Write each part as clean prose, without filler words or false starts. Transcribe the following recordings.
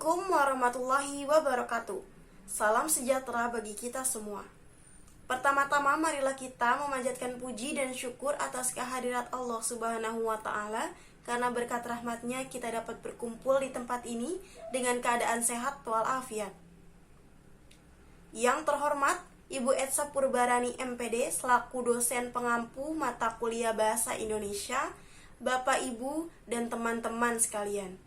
Assalamualaikum warahmatullahi wabarakatuh. Salam sejahtera bagi kita semua. Pertama-tama marilah kita memanjatkan puji dan syukur atas kehadirat Allah Subhanahu wa Ta'ala, karena berkat rahmatnya kita dapat berkumpul di tempat ini dengan keadaan sehat walafiat. Yang terhormat Ibu Etsa Purbarani MPD selaku dosen pengampu mata kuliah Bahasa Indonesia, Bapak, Ibu, dan teman-teman sekalian.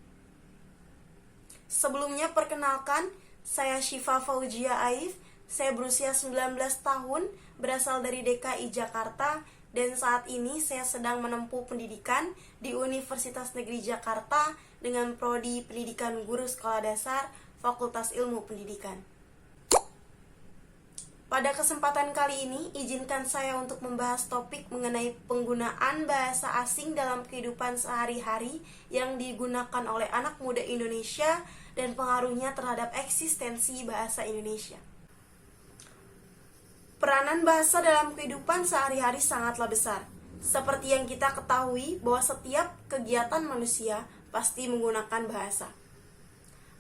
Sebelumnya perkenalkan, saya Syifa Fauzia Aif. Saya berusia 19 tahun, berasal dari DKI Jakarta, dan saat ini saya sedang menempuh pendidikan di Universitas Negeri Jakarta dengan prodi Pendidikan Guru Sekolah Dasar, Fakultas Ilmu Pendidikan. Pada kesempatan kali ini, izinkan saya untuk membahas topik mengenai penggunaan bahasa asing dalam kehidupan sehari-hari yang digunakan oleh anak muda Indonesia dan pengaruhnya terhadap eksistensi bahasa Indonesia. Peranan bahasa dalam kehidupan sehari-hari sangatlah besar. Seperti yang kita ketahui bahwa setiap kegiatan manusia pasti menggunakan bahasa.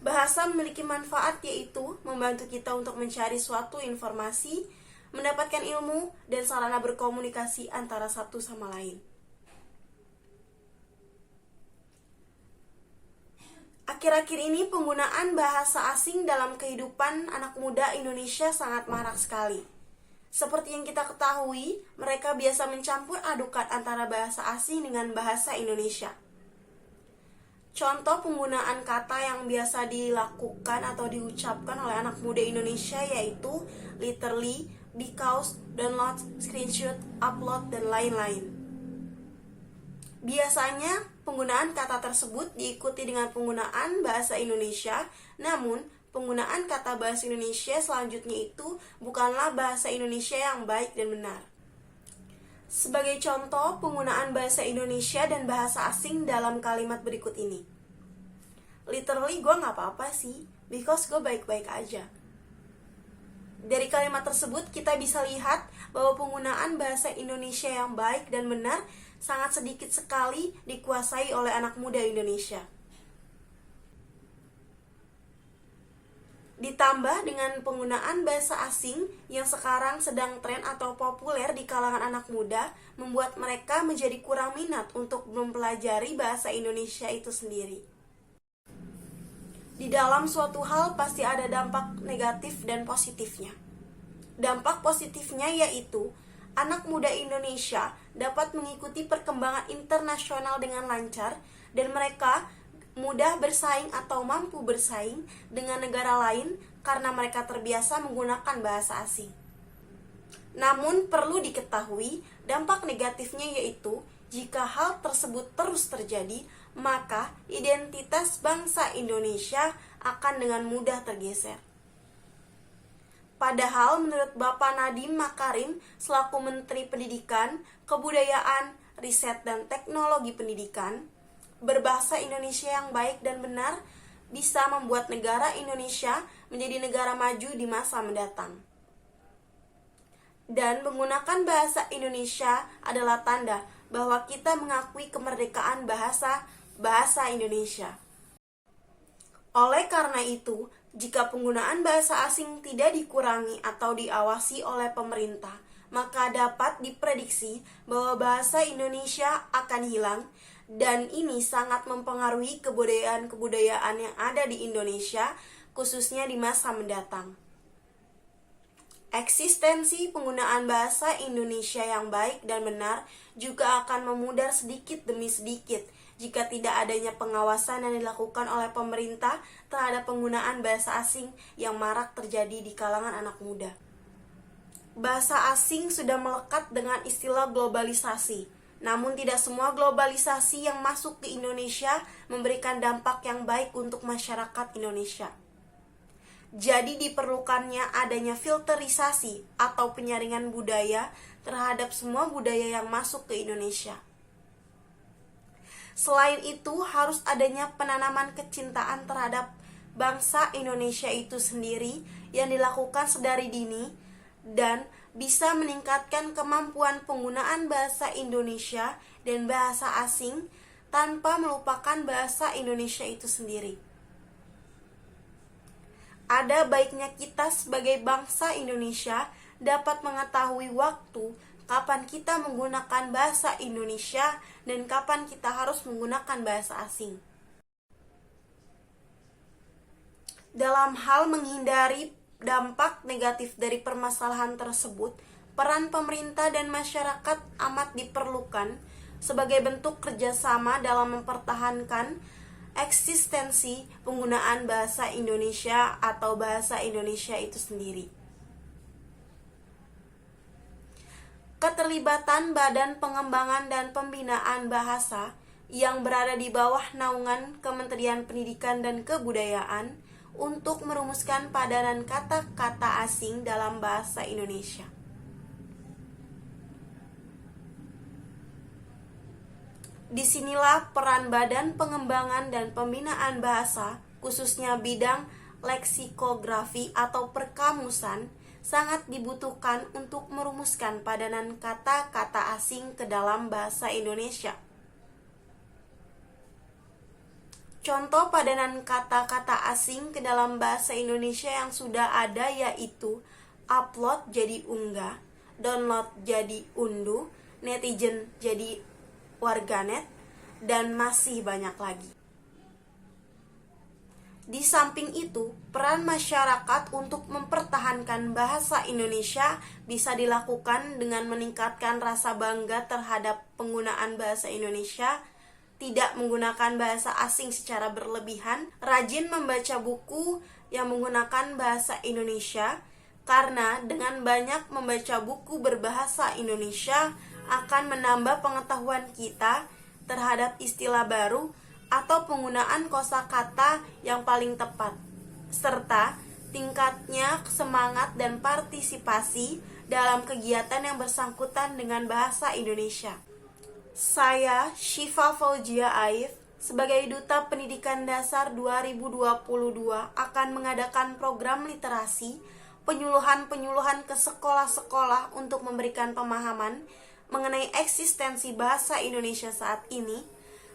Bahasa memiliki manfaat, yaitu membantu kita untuk mencari suatu informasi, mendapatkan ilmu, dan sarana berkomunikasi antara satu sama lain. Akhir-akhir ini penggunaan bahasa asing dalam kehidupan anak muda Indonesia sangat marak sekali. Seperti yang kita ketahui, mereka biasa mencampur adukan antara bahasa asing dengan bahasa Indonesia. Contoh penggunaan kata yang biasa dilakukan atau diucapkan oleh anak muda Indonesia yaitu literally, because, download, screenshot, upload, dan lain-lain. Biasanya penggunaan kata tersebut diikuti dengan penggunaan bahasa Indonesia, namun penggunaan kata bahasa Indonesia selanjutnya itu bukanlah bahasa Indonesia yang baik dan benar. Sebagai contoh penggunaan bahasa Indonesia dan bahasa asing dalam kalimat berikut ini. Literally gue gak apa-apa sih, because gue baik-baik aja. Dari kalimat tersebut kita bisa lihat bahwa penggunaan bahasa Indonesia yang baik dan benar sangat sedikit sekali dikuasai oleh anak muda Indonesia. Ditambah dengan penggunaan bahasa asing yang sekarang sedang tren atau populer di kalangan anak muda, membuat mereka menjadi kurang minat untuk mempelajari bahasa Indonesia itu sendiri. Di dalam suatu hal pasti ada dampak negatif dan positifnya. Dampak positifnya yaitu anak muda Indonesia dapat mengikuti perkembangan internasional dengan lancar dan mereka mudah bersaing atau mampu bersaing dengan negara lain karena mereka terbiasa menggunakan bahasa asing. Namun perlu diketahui, dampak negatifnya yaitu jika hal tersebut terus terjadi, maka identitas bangsa Indonesia akan dengan mudah tergeser. Padahal menurut Bapak Nadiem Makarim selaku Menteri Pendidikan, Kebudayaan, Riset dan Teknologi Pendidikan, berbahasa Indonesia yang baik dan benar bisa membuat negara Indonesia menjadi negara maju di masa mendatang. Dan menggunakan bahasa Indonesia adalah tanda bahwa kita mengakui kemerdekaan bahasa Indonesia. Oleh karena itu, jika penggunaan bahasa asing tidak dikurangi atau diawasi oleh pemerintah, maka dapat diprediksi bahwa bahasa Indonesia akan hilang, dan ini sangat mempengaruhi kebudayaan-kebudayaan yang ada di Indonesia, khususnya di masa mendatang. Eksistensi penggunaan bahasa Indonesia yang baik dan benar juga akan memudar sedikit demi sedikit jika tidak adanya pengawasan yang dilakukan oleh pemerintah terhadap penggunaan bahasa asing yang marak terjadi di kalangan anak muda. Bahasa asing sudah melekat dengan istilah globalisasi, namun tidak semua globalisasi yang masuk ke Indonesia memberikan dampak yang baik untuk masyarakat Indonesia. Jadi diperlukannya adanya filterisasi atau penyaringan budaya terhadap semua budaya yang masuk ke Indonesia. Selain itu, harus adanya penanaman kecintaan terhadap bangsa Indonesia itu sendiri yang dilakukan sedari dini dan bisa meningkatkan kemampuan penggunaan bahasa Indonesia dan bahasa asing tanpa melupakan bahasa Indonesia itu sendiri. ada baiknya kita sebagai bangsa Indonesia dapat mengetahui waktu kapan kita menggunakan bahasa Indonesia dan kapan kita harus menggunakan bahasa asing. Dalam hal menghindari dampak negatif dari permasalahan tersebut, peran pemerintah dan masyarakat amat diperlukan sebagai bentuk kerjasama dalam mempertahankan eksistensi penggunaan bahasa Indonesia atau bahasa Indonesia itu sendiri. Keterlibatan Badan Pengembangan dan Pembinaan Bahasa yang berada di bawah naungan Kementerian Pendidikan dan Kebudayaan untuk merumuskan padanan kata-kata asing dalam bahasa Indonesia. Disinilah peran Badan Pengembangan dan Pembinaan Bahasa, khususnya bidang leksikografi atau perkamusan, sangat dibutuhkan untuk merumuskan padanan kata-kata asing ke dalam bahasa Indonesia. Contoh padanan kata-kata asing ke dalam bahasa Indonesia yang sudah ada yaitu upload jadi unggah, download jadi unduh, netizen jadi warganet, dan masih banyak lagi. Di samping itu, peran masyarakat untuk mempertahankan bahasa Indonesia bisa dilakukan dengan meningkatkan rasa bangga terhadap penggunaan bahasa Indonesia, tidak menggunakan bahasa asing secara berlebihan, rajin membaca buku yang menggunakan bahasa Indonesia, karena dengan banyak membaca buku berbahasa Indonesia akan menambah pengetahuan kita terhadap istilah baru atau penggunaan kosakata yang paling tepat, serta tingkatnya semangat dan partisipasi dalam kegiatan yang bersangkutan dengan bahasa Indonesia. Saya, Syifa Fauzia Aif, sebagai Duta Pendidikan Dasar 2022 akan mengadakan program literasi, penyuluhan-penyuluhan ke sekolah-sekolah untuk memberikan pemahaman mengenai eksistensi bahasa Indonesia saat ini,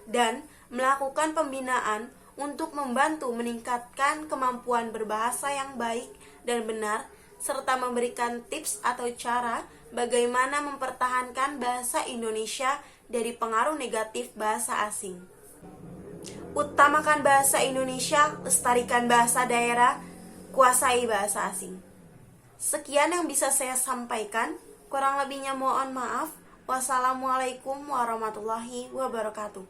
dan melakukan pembinaan untuk membantu meningkatkan kemampuan berbahasa yang baik dan benar, serta memberikan tips atau cara bagaimana mempertahankan bahasa Indonesia dari pengaruh negatif bahasa asing. Utamakan bahasa Indonesia, lestarikan bahasa daerah, kuasai bahasa asing. Sekian yang bisa saya sampaikan, kurang lebihnya mohon maaf. Wassalamualaikum warahmatullahi wabarakatuh.